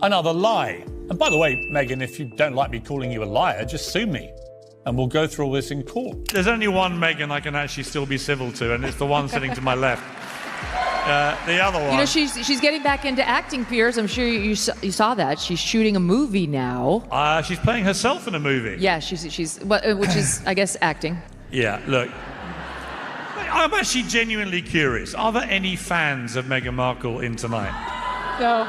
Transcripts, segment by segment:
another lie. And by the way, Meghan, if you don't like me calling you a liar, just sue me and we'll go through all this in court. There's only one Meghan I can actually still be civil to, and it's the one sitting to my left. The other one. You know, she's getting back into acting, Piers. I'm sure you saw that. She's shooting a movie now. She's playing herself in a movie. Yeah, which is, I guess, acting. Yeah, look. I'm actually genuinely curious. Are there any fans of Meghan Markle in tonight? No.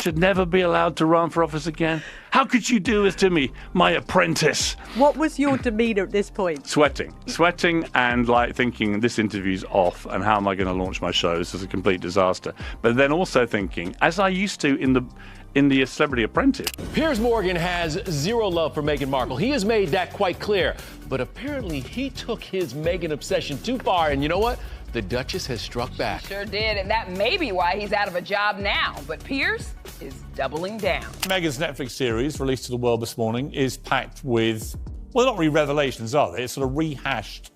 Should never be allowed to run for office again. How could you do this to me, my apprentice? What was your demeanour at this point? Sweating and like thinking this interview's off and how am I going to launch my show? This is a complete disaster. But then also thinking, as I used to in the Celebrity Apprentice. Piers Morgan has zero love for Meghan Markle. He has made that quite clear. But apparently he took his Meghan obsession too far. And you know what? The Duchess has struck back. Sure did, and that may be why he's out of a job now. But Piers is doubling down. Meghan's Netflix series, released to the world this morning, is packed with, well, not really revelations, are they? It's sort of rehashed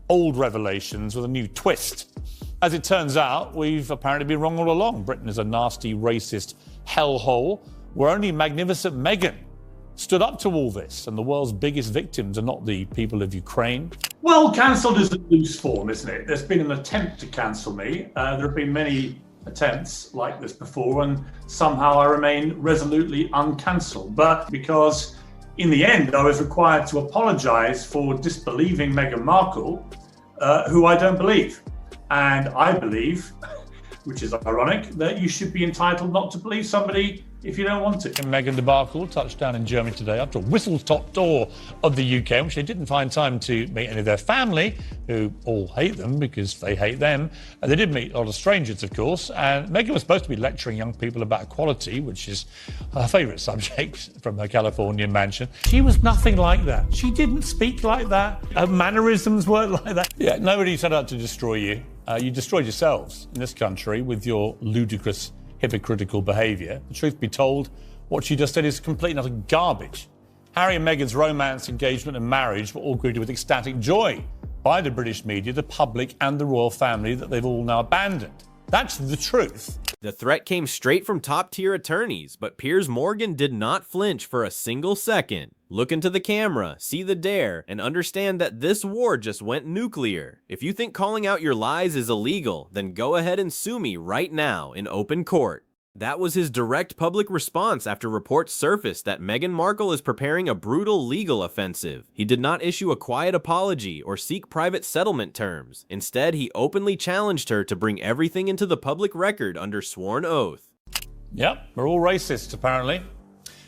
old revelations with a new twist. As it turns out, we've apparently been wrong all along. Britain is a nasty, racist hellhole where only magnificent Meghan stood up to all this, and the world's biggest victims are not the people of Ukraine. Well, cancelled is a loose form, isn't it? There's been an attempt to cancel me. There have been many attempts like this before, and somehow I remain resolutely uncancelled. But because in the end, I was required to apologise for disbelieving Meghan Markle, who I don't believe. And I believe, which is ironic, that you should be entitled not to believe somebody if you don't want to. Meghan Markle touched down in Germany today after a whistle-stop tour of the UK, which they didn't find time to meet any of their family, who all hate them because they hate them. They did meet a lot of strangers, of course, and Meghan was supposed to be lecturing young people about equality, which is her favourite subject from her Californian mansion. She was nothing like that. She didn't speak like that. Her mannerisms weren't like that. Yeah, nobody set out to destroy you. You destroyed yourselves in this country with your ludicrous, hypocritical behaviour. The truth be told, what she just said is complete and utter garbage. Harry and Meghan's romance, engagement and marriage were all greeted with ecstatic joy by the British media, the public and the royal family that they've all now abandoned. That's the truth. The threat came straight from top-tier attorneys, but Piers Morgan did not flinch for a single second. Look into the camera, see the dare, and understand that this war just went nuclear. If you think calling out your lies is illegal, then go ahead and sue me right now in open court. That was his direct public response after reports surfaced that Meghan Markle is preparing a brutal legal offensive. He did not issue a quiet apology or seek private settlement terms. Instead, he openly challenged her to bring everything into the public record under sworn oath. Yep, we're all racists, apparently.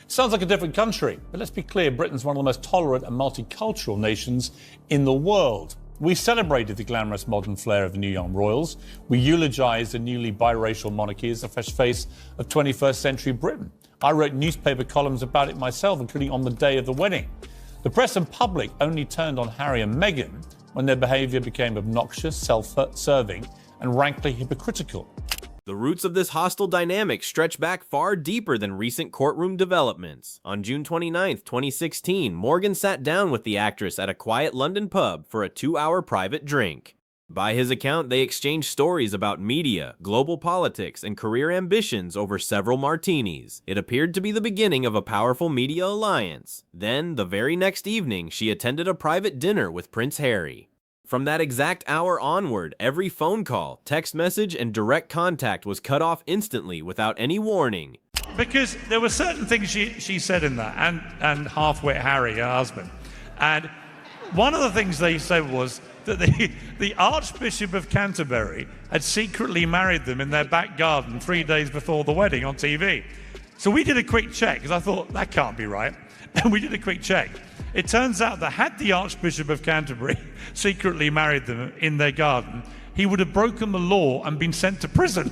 Sounds like a different country, but let's be clear, Britain's one of the most tolerant and multicultural nations in the world. We celebrated the glamorous modern flair of the new young royals. We eulogised the newly biracial monarchy as the fresh face of 21st century Britain. I wrote newspaper columns about it myself, including on the day of the wedding. The press and public only turned on Harry and Meghan when their behaviour became obnoxious, self-serving and rankly hypocritical. The roots of this hostile dynamic stretch back far deeper than recent courtroom developments. On June 29, 2016, Morgan sat down with the actress at a quiet London pub for a 2-hour private drink. By his account, they exchanged stories about media, global politics, and career ambitions over several martinis. It appeared to be the beginning of a powerful media alliance. Then, the very next evening, she attended a private dinner with Prince Harry. From that exact hour onward, every phone call, text message, and direct contact was cut off instantly without any warning. Because there were certain things she said in that, and half-wit Harry, her husband. And one of the things they said was that the Archbishop of Canterbury had secretly married them in their back garden 3 days before the wedding on TV. So we did a quick check, because I thought, that can't be right. And we did a quick check. It turns out that had the Archbishop of Canterbury secretly married them in their garden, he would have broken the law and been sent to prison.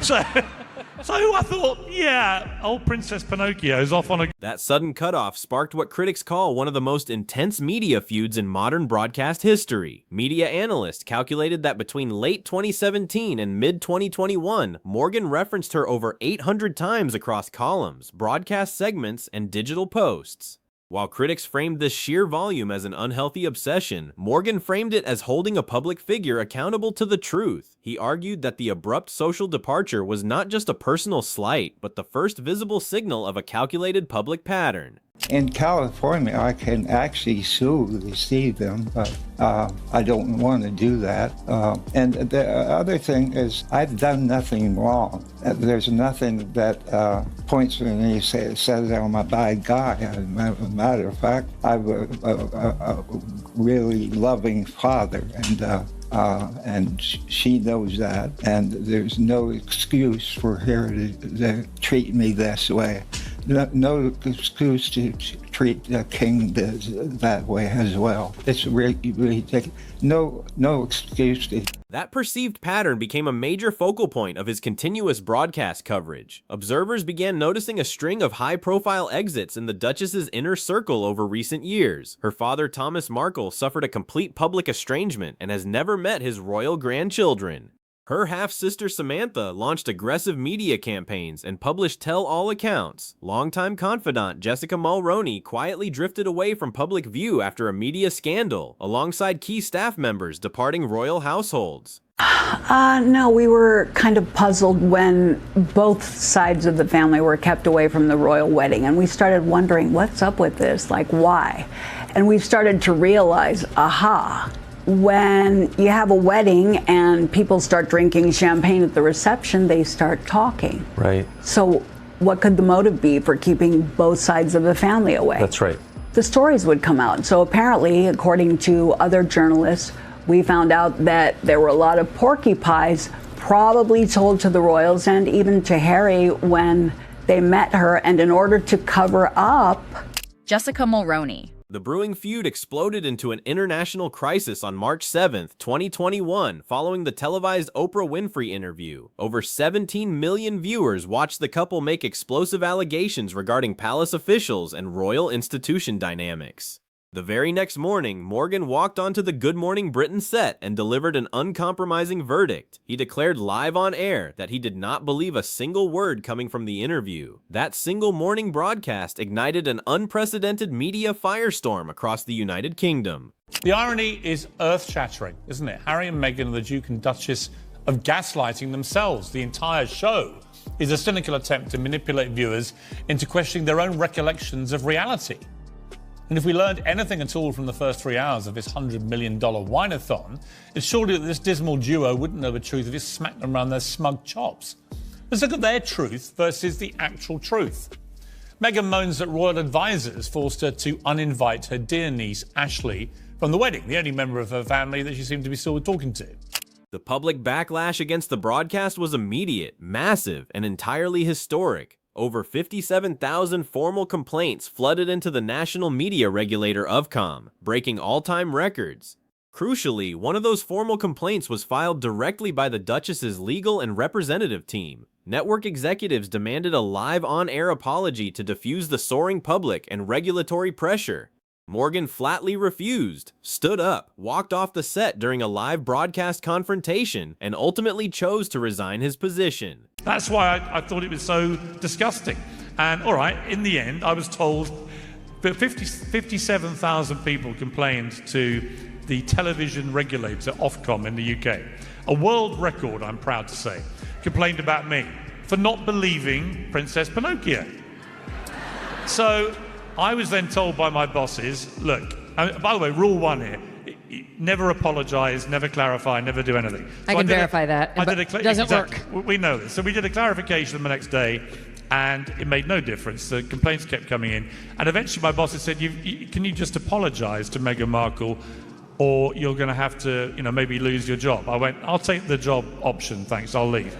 So I thought, yeah, old Princess Pinocchio's off on a... That sudden cutoff sparked what critics call one of the most intense media feuds in modern broadcast history. Media analysts calculated that between late 2017 and mid-2021, Morgan referenced her over 800 times across columns, broadcast segments, and digital posts. While critics framed this sheer volume as an unhealthy obsession, Morgan framed it as holding a public figure accountable to the truth. He argued that the abrupt social departure was not just a personal slight, but the first visible signal of a calculated public pattern. In California, I can actually sue to see them, but I don't want to do that. And the other thing is, I've done nothing wrong. There's nothing that points to me and says I'm a bad guy. As a matter of fact, I'm a really loving father, and she knows that, and there's no excuse for her to treat me this way. No excuse to treat the king that way as well. It's really no excuse to. That perceived pattern became a major focal point of his continuous broadcast coverage. Observers began noticing a string of high-profile exits in the Duchess's inner circle over recent years. Her father, Thomas Markle, suffered a complete public estrangement and has never met his royal grandchildren. Her half-sister Samantha launched aggressive media campaigns and published tell-all accounts. Longtime confidant Jessica Mulroney quietly drifted away from public view after a media scandal, alongside key staff members departing royal households. No, we were kind of puzzled when both sides of the family were kept away from the royal wedding, and we started wondering, what's up with this? Like, why? And we started to realize, aha, when you have a wedding and people start drinking champagne at the reception, they start talking. Right. So what could the motive be for keeping both sides of the family away? That's right. The stories would come out. So apparently, according to other journalists, we found out that there were a lot of porky pies probably told to the royals and even to Harry when they met her, and in order to cover up. Jessica Mulroney. The brewing feud exploded into an international crisis on March 7, 2021, following the televised Oprah Winfrey interview. Over 17 million viewers watched the couple make explosive allegations regarding palace officials and royal institution dynamics. The very next morning, Morgan walked onto the Good Morning Britain set and delivered an uncompromising verdict. He declared live on air that he did not believe a single word coming from the interview. That single morning broadcast ignited an unprecedented media firestorm across the United Kingdom. The irony is earth-shattering, isn't it? Harry and Meghan are the Duke and Duchess of gaslighting themselves. The entire show is a cynical attempt to manipulate viewers into questioning their own recollections of reality. And if we learned anything at all from the first 3 hours of this $100 million wine-a-thon, it's surely that this dismal duo wouldn't know the truth if it smacked them around their smug chops. Let's look at their truth versus the actual truth. Meghan moans that royal advisors forced her to uninvite her dear niece, Ashley, from the wedding, the only member of her family that she seemed to be still talking to. The public backlash against the broadcast was immediate, massive, and entirely historic. Over 57,000 formal complaints flooded into the national media regulator Ofcom, breaking all-time records. Crucially, one of those formal complaints was filed directly by the Duchess's legal and representative team. Network executives demanded a live on-air apology to diffuse the soaring public and regulatory pressure. Morgan flatly refused, stood up, walked off the set during a live broadcast confrontation, and ultimately chose to resign his position. That's why I thought it was so disgusting. And all right, in the end, I was told that 57,000 people complained to the television regulator Ofcom in the UK. A world record, I'm proud to say, complained about me for not believing Princess Pinocchio. So I was then told by my bosses, look, by the way, rule one here, never apologise, never clarify, never do anything. I can verify that. It doesn't work. We know this. So we did a clarification the next day, and it made no difference. The complaints kept coming in. And eventually my bosses said, can you just apologise to Meghan Markle, or you're going to have to, maybe lose your job. I went, I'll take the job option, thanks, I'll leave.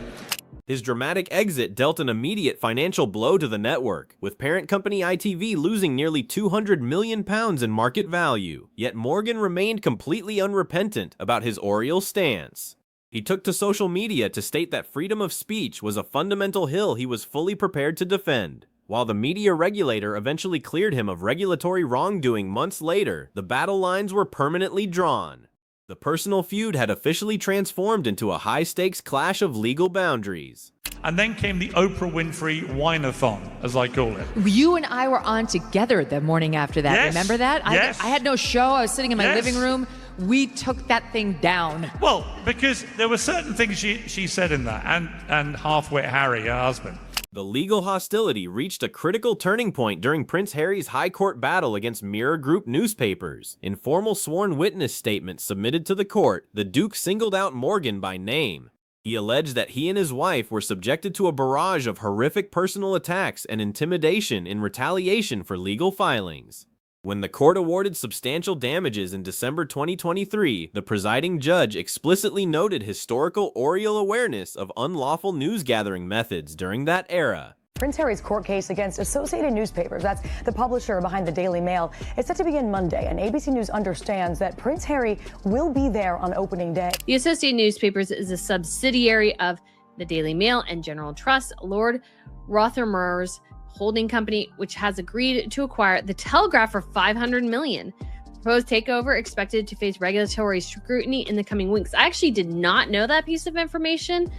His dramatic exit dealt an immediate financial blow to the network, with parent company ITV losing nearly £200 million in market value. Yet Morgan remained completely unrepentant about his Oriel stance. He took to social media to state that freedom of speech was a fundamental hill he was fully prepared to defend. While the media regulator eventually cleared him of regulatory wrongdoing months later, the battle lines were permanently drawn. The personal feud had officially transformed into a high-stakes clash of legal boundaries. And then came the Oprah Winfrey Wine-a-thon, as I call it. You and I were on together the morning after that. Yes. Remember that? Yes. I had no show. I was sitting in my Yes. living room. We took that thing down. Well, because there were certain things she said in that, and half-wit Harry, her husband. The legal hostility reached a critical turning point during Prince Harry's high court battle against Mirror Group newspapers. In formal sworn witness statements submitted to the court, the Duke singled out Morgan by name. He alleged that he and his wife were subjected to a barrage of horrific personal attacks and intimidation in retaliation for legal filings. When the court awarded substantial damages in December 2023, the presiding judge explicitly noted historical oral awareness of unlawful news-gathering methods during that era. Prince Harry's court case against Associated Newspapers, that's the publisher behind the Daily Mail, is set to begin Monday, and ABC News understands that Prince Harry will be there on opening day. The Associated Newspapers is a subsidiary of the Daily Mail and General Trust. Lord Rothermore's holding company, which has agreed to acquire the Telegraph for $500 million. The proposed takeover expected to face regulatory scrutiny in the coming weeks. I actually did not know that piece of information,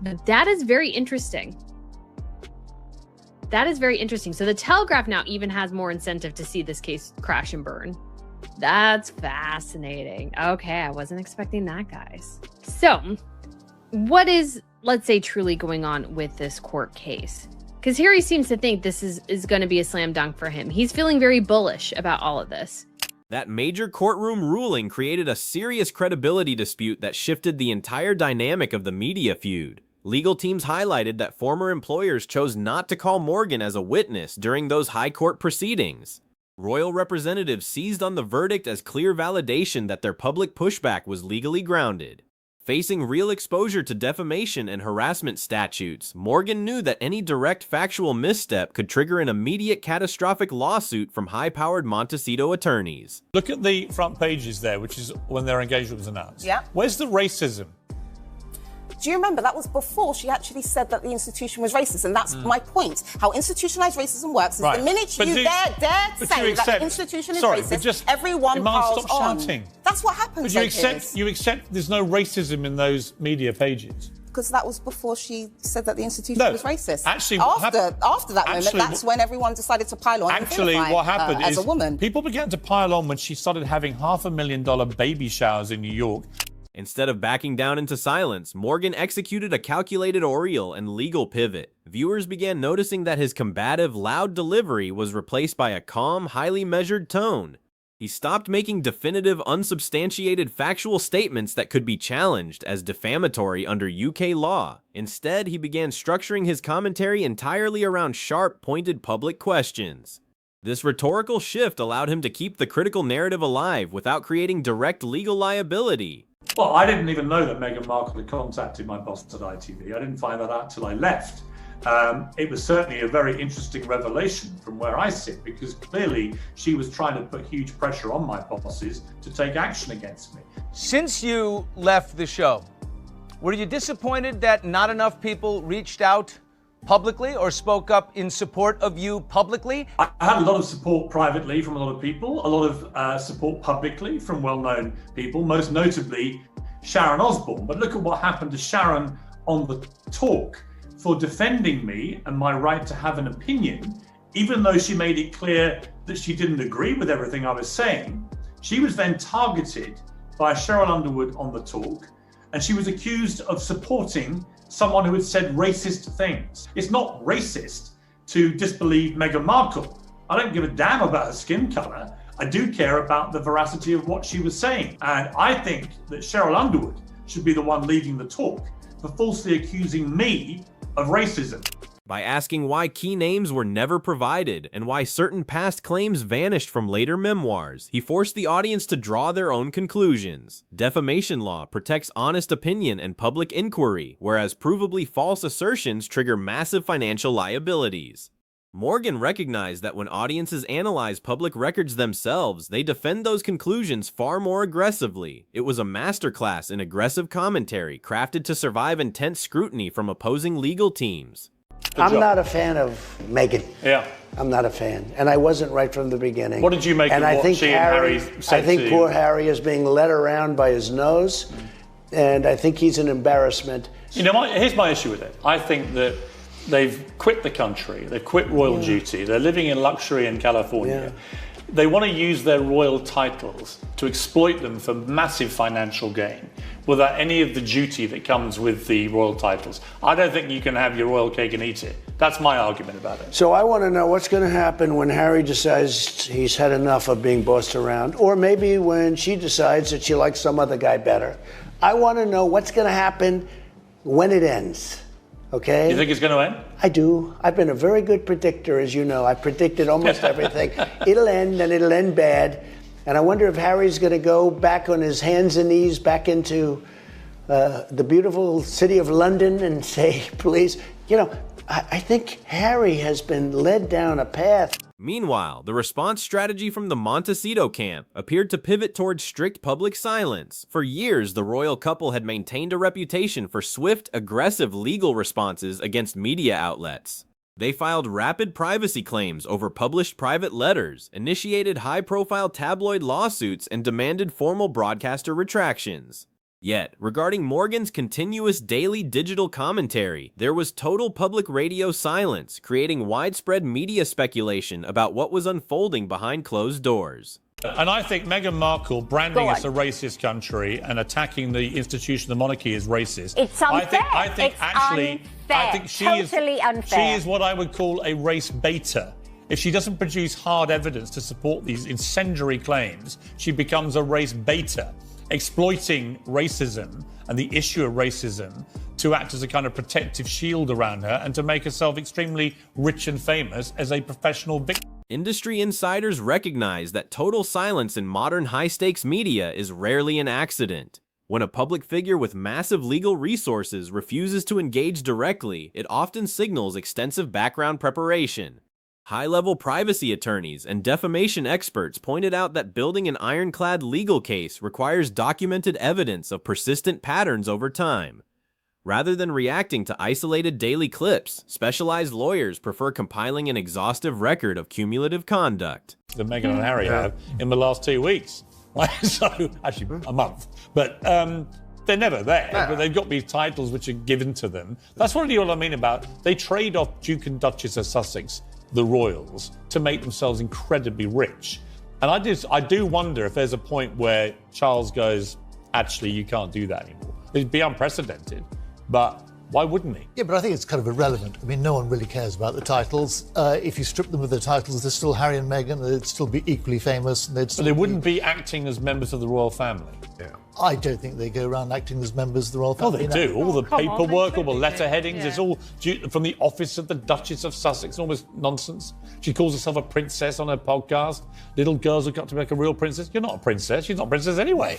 but that is very interesting. That is very interesting. So the Telegraph now even has more incentive to see this case crash and burn. That's fascinating. Okay, I wasn't expecting that, guys. So what is, let's say, truly going on with this court case? Because Harry seems to think this is going to be a slam dunk for him. He's feeling very bullish about all of this. That major courtroom ruling created a serious credibility dispute that shifted the entire dynamic of the media feud. Legal teams highlighted that former employers chose not to call Morgan as a witness during those high court proceedings. Royal representatives seized on the verdict as clear validation that their public pushback was legally grounded. Facing real exposure to defamation and harassment statutes, Morgan knew that any direct factual misstep could trigger an immediate catastrophic lawsuit from high-powered Montecito attorneys. Look at the front pages there, which is when their engagement was announced. Yeah. Where's the racism? Do you remember that was before she actually said that the institution was racist? And that's my point. How institutionalized racism works is the minute you dare say that the institution is racist, everyone piles on. Shouting. That's what happens. But you accept there's no racism in those media pages? Because that was before she said that the institution was racist. Actually, after that moment, that's when everyone decided to pile on. Actually, what happened as is a woman, people began to pile on when she started having $500,000 baby showers in New York. Instead of backing down into silence, Morgan executed a calculated oral and legal pivot. Viewers began noticing that his combative, loud delivery was replaced by a calm, highly measured tone. He stopped making definitive, unsubstantiated factual statements that could be challenged as defamatory under UK law. Instead, he began structuring his commentary entirely around sharp, pointed public questions. This rhetorical shift allowed him to keep the critical narrative alive without creating direct legal liability. Well, I didn't even know that Meghan Markle had contacted my boss at ITV. I didn't find that out till I left. It was certainly a very interesting revelation from where I sit, because clearly she was trying to put huge pressure on my bosses to take action against me. Since you left the show, were you disappointed that not enough people reached out publicly or spoke up in support of you publicly? I had a lot of support privately from a lot of people, a lot of support publicly from well-known people, most notably Sharon Osbourne. But look at what happened to Sharon on the talk for defending me and my right to have an opinion, even though she made it clear that she didn't agree with everything I was saying. She was then targeted by Cheryl Underwood on the talk, and she was accused of supporting someone who had said racist things. It's not racist to disbelieve Meghan Markle. I don't give a damn about her skin color. I do care about the veracity of what she was saying. And I think that Cheryl Underwood should be the one leading the talk for falsely accusing me of racism. By asking why key names were never provided and why certain past claims vanished from later memoirs, he forced the audience to draw their own conclusions. Defamation law protects honest opinion and public inquiry, whereas provably false assertions trigger massive financial liabilities. Morgan recognized that when audiences analyze public records themselves, they defend those conclusions far more aggressively. It was a masterclass in aggressive commentary crafted to survive intense scrutiny from opposing legal teams. I'm not a fan of Meghan. Yeah. I'm not a fan. And I wasn't right from the beginning. What did you make of what she and Harry said to you? I think poor Harry is being led around by his nose, and I think he's an embarrassment. You know, here's my issue with it. I think that they've quit the country, they've quit royal duty, they're living in luxury in California. They want to use their royal titles to exploit them for massive financial gain without any of the duty that comes with the royal titles. I don't think you can have your royal cake and eat it. That's my argument about it. So I want to know what's going to happen when Harry decides he's had enough of being bossed around, or maybe when she decides that she likes some other guy better. I want to know what's going to happen when it ends. Okay? You think it's going to end? I do. I've been a very good predictor, as you know. I've predicted almost everything. It'll end, and it'll end bad. And I wonder if Harry's going to go back on his hands and knees back into the beautiful city of London and say, please, you know, I think Harry has been led down a path. Meanwhile, the response strategy from the Montecito camp appeared to pivot towards strict public silence. For years, the royal couple had maintained a reputation for swift, aggressive legal responses against media outlets. They filed rapid privacy claims over published private letters, initiated high-profile tabloid lawsuits, and demanded formal broadcaster retractions. Yet, regarding Morgan's continuous daily digital commentary, there was total public radio silence, creating widespread media speculation about what was unfolding behind closed doors. And I think Meghan Markle branding us a racist country and attacking the institution of the monarchy as racist. It's unfair. I think actually, I think she totally unfair. She is what I would call a race baiter. If she doesn't produce hard evidence to support these incendiary claims, she becomes a race baiter, exploiting racism and the issue of racism to act as a kind of protective shield around her and to make herself extremely rich and famous as a professional victim. Industry insiders recognize that total silence in modern high-stakes media is rarely an accident. When a public figure with massive legal resources refuses to engage directly, it often signals extensive background preparation. High-level privacy attorneys and defamation experts pointed out that building an ironclad legal case requires documented evidence of persistent patterns over time. Rather than reacting to isolated daily clips, specialized lawyers prefer compiling an exhaustive record of cumulative conduct. That Meghan and Harry have in the last 2 weeks. So, actually, a month. But they're never there, but they've got these titles which are given to them. That's really what I mean about, they trade off Duke and Duchess of Sussex, the royals, to make themselves incredibly rich. And I do wonder if there's a point where Charles goes, actually, you can't do that anymore. It'd be unprecedented, but why wouldn't he? Yeah, but I think it's kind of irrelevant. I mean, no one really cares about the titles. If you strip them of their titles, they're still Harry and Meghan. They'd still be equally famous. And but they wouldn't be acting as members of the royal family. Yeah. I don't think they go around acting as members of the royal family. Oh, they do. All the paperwork, all the letter headings, it's all from the office of the Duchess of Sussex. All this nonsense. She calls herself a princess on her podcast. Little girls have got to make a real princess. You're not a princess. She's not a princess anyway.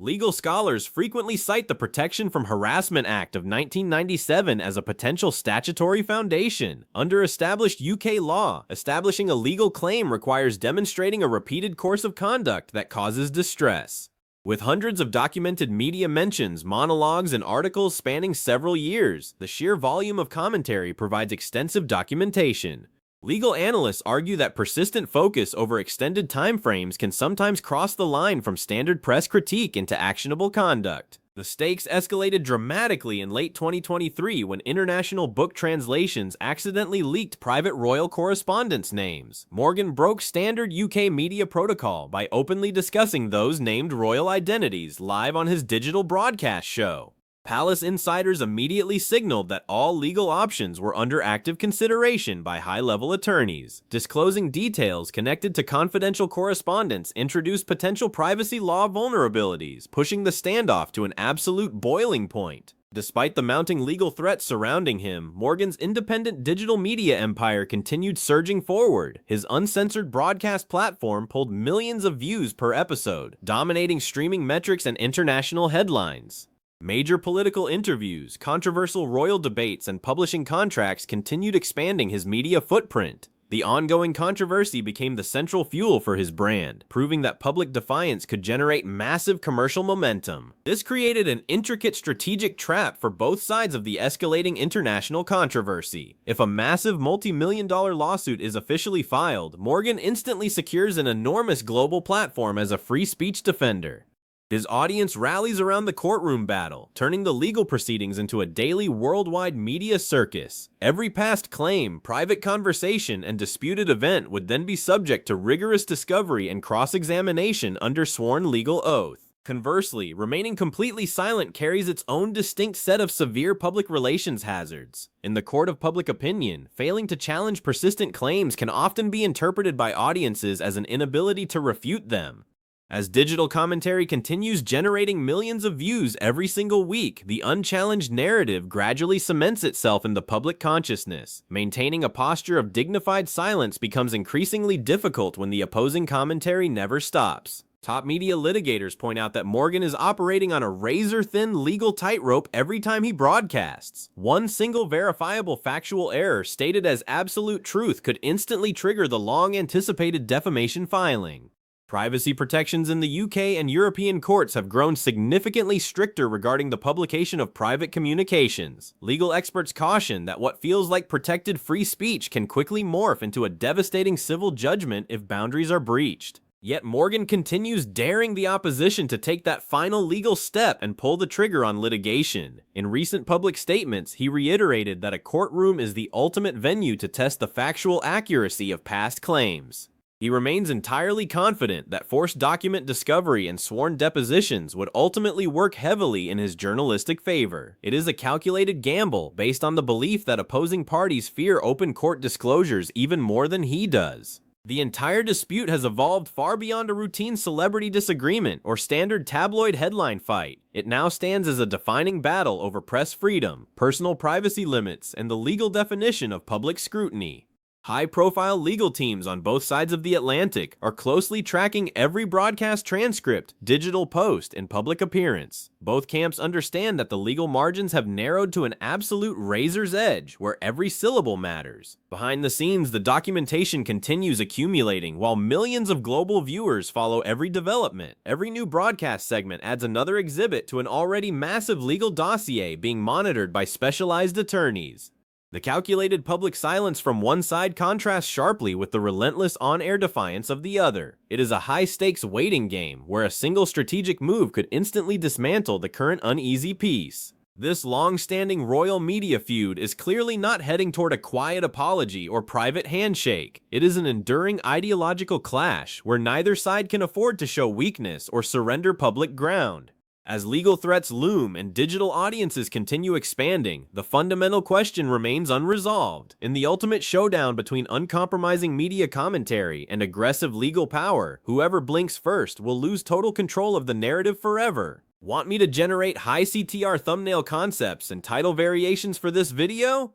Legal scholars frequently cite the Protection from Harassment Act of 1997 as a potential statutory foundation. Under established UK law, establishing a legal claim requires demonstrating a repeated course of conduct that causes distress. With hundreds of documented media mentions, monologues, and articles spanning several years, the sheer volume of commentary provides extensive documentation. Legal analysts argue that persistent focus over extended timeframes can sometimes cross the line from standard press critique into actionable conduct. The stakes escalated dramatically in late 2023 when international book translations accidentally leaked private royal correspondents' names. Morgan broke standard UK media protocol by openly discussing those named royal identities live on his digital broadcast show. Palace insiders immediately signaled that all legal options were under active consideration by high-level attorneys. Disclosing details connected to confidential correspondence introduced potential privacy law vulnerabilities, pushing the standoff to an absolute boiling point. Despite the mounting legal threats surrounding him, Morgan's independent digital media empire continued surging forward. His uncensored broadcast platform pulled millions of views per episode, dominating streaming metrics and international headlines. Major political interviews, controversial royal debates, and publishing contracts continued expanding his media footprint. The ongoing controversy became the central fuel for his brand, proving that public defiance could generate massive commercial momentum. This created an intricate strategic trap for both sides of the escalating international controversy. If a massive multi-million-dollar lawsuit is officially filed, Morgan instantly secures an enormous global platform as a free speech defender. His audience rallies around the courtroom battle, turning the legal proceedings into a daily worldwide media circus. Every past claim, private conversation, and disputed event would then be subject to rigorous discovery and cross-examination under sworn legal oath. Conversely, remaining completely silent carries its own distinct set of severe public relations hazards. In the court of public opinion, failing to challenge persistent claims can often be interpreted by audiences as an inability to refute them. As digital commentary continues generating millions of views every single week, the unchallenged narrative gradually cements itself in the public consciousness. Maintaining a posture of dignified silence becomes increasingly difficult when the opposing commentary never stops. Top media litigators point out that Morgan is operating on a razor-thin legal tightrope every time he broadcasts. One single verifiable factual error stated as absolute truth could instantly trigger the long-anticipated defamation filing. Privacy protections in the UK and European courts have grown significantly stricter regarding the publication of private communications. Legal experts caution that what feels like protected free speech can quickly morph into a devastating civil judgment if boundaries are breached. Yet Morgan continues daring the opposition to take that final legal step and pull the trigger on litigation. In recent public statements, he reiterated that a courtroom is the ultimate venue to test the factual accuracy of past claims. He remains entirely confident that forced document discovery and sworn depositions would ultimately work heavily in his journalistic favor. It is a calculated gamble based on the belief that opposing parties fear open court disclosures even more than he does. The entire dispute has evolved far beyond a routine celebrity disagreement or standard tabloid headline fight. It now stands as a defining battle over press freedom, personal privacy limits, and the legal definition of public scrutiny. High-profile legal teams on both sides of the Atlantic are closely tracking every broadcast transcript, digital post, and public appearance. Both camps understand that the legal margins have narrowed to an absolute razor's edge, where every syllable matters. Behind the scenes, the documentation continues accumulating, while millions of global viewers follow every development. Every new broadcast segment adds another exhibit to an already massive legal dossier being monitored by specialized attorneys. The calculated public silence from one side contrasts sharply with the relentless on-air defiance of the other. It is a high-stakes waiting game, where a single strategic move could instantly dismantle the current uneasy peace. This long-standing royal media feud is clearly not heading toward a quiet apology or private handshake. It is an enduring ideological clash, where neither side can afford to show weakness or surrender public ground. As legal threats loom and digital audiences continue expanding, the fundamental question remains unresolved. In the ultimate showdown between uncompromising media commentary and aggressive legal power, whoever blinks first will lose total control of the narrative forever. Want me to generate high CTR thumbnail concepts and title variations for this video?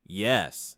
Yes.